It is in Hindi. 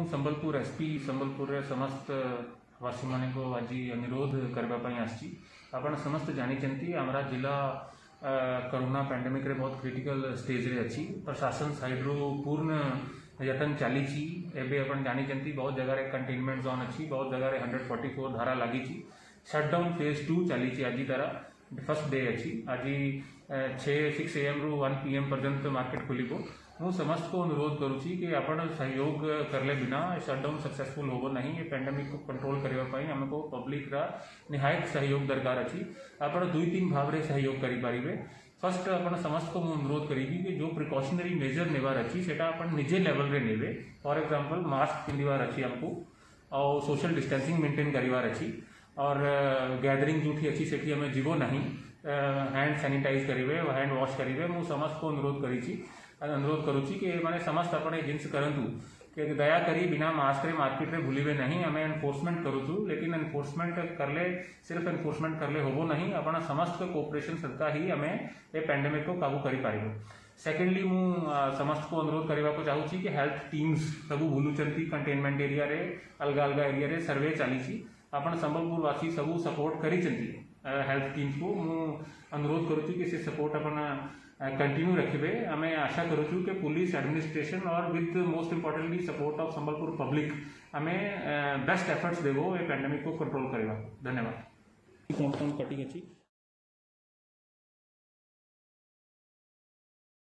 संबलपुर एसपी संबलपुर समस्त वासी मान को आज अनुरोध करने आपण समस्त जानी आमरा जिला कोरोना पैंडेमिक रे बहुत क्रिटिकल स्टेज रे अच्छी प्रशासन साइड रू पूर्ण यतन चली एवं अपन जानी बहुत जगह कंटेनमेंट जोन अच्छी बहुत जगह 144 धारा लगी शटडाउन फेज 2 चली आज तारा फर्स्ट डे अच्छी आज 6 AM रू 1 PM पर्यंत मार्केट खुली को मु समस्त को अनुरोध करुँची कि आपण सहयोग करले बिना शटडाउन सक्सेसफुल होबो नहीं ये पैंडेमिक को कंट्रोल करने आमको पब्लिक रा निहायत सहयोग दरकार अच्छी आपण 2-3 भाव रे सहयोग करि पारिबे। फर्स्ट आपण समस्त को मु अनुरोध करी कि जो प्रिकॉशनरी मेजर नेबार अच्छी सेटा आपण निजे लेवल रे नेबे। फॉर एग्जांपल मास्क पिंधिबार अच्छी हमको और सोशल डिस्टेंसिंग मेंटेन करिवार अच्छी और गैदरिंग जोठी अच्छी सेठी हमें जीवो नहीं हैंड सैनिटाइज करेंगे हैंड वॉश करेंगे मु समस्त को अनुरोध करुँची कि माने समस्त अपने जिनस करंतु कि दया करी बिना मास्क रे मार्केट रे भूलिबे नहीं आम एनफोर्समेंट करूँ लेकिन एनफोर्समेंट करले सिर्फ एनफोर्समेंट करले होबो नहीं अपना समस्त कोऑपरेशन सदका ही आम ए पैंडेमिक को काबू करि पारिबो। सेकेंडली मु समस्त को अनुरोध करने को चाहूँगी कि हेल्थ टीम्स सबू भूलुचंती कंटेनमेंट एरिया रे अलग अलग एरिया रे सर्वे चली आपण संबलपुर वासी सबू सपोर्ट करी हेल्थ टीम्स को मु अनुरोध करुँ कि से सपोर्ट अपन कंटिन्यू रखिबे। आम आशा करूँ कि पुलिस एडमिनिस्ट्रेशन और with most importantly support of Sambalpur public आम बेस्ट एफर्ट्स देवो ए पैंडेमिक को कंट्रोल करवा। धन्यवाद। कौन कौन कटिंग अच्छी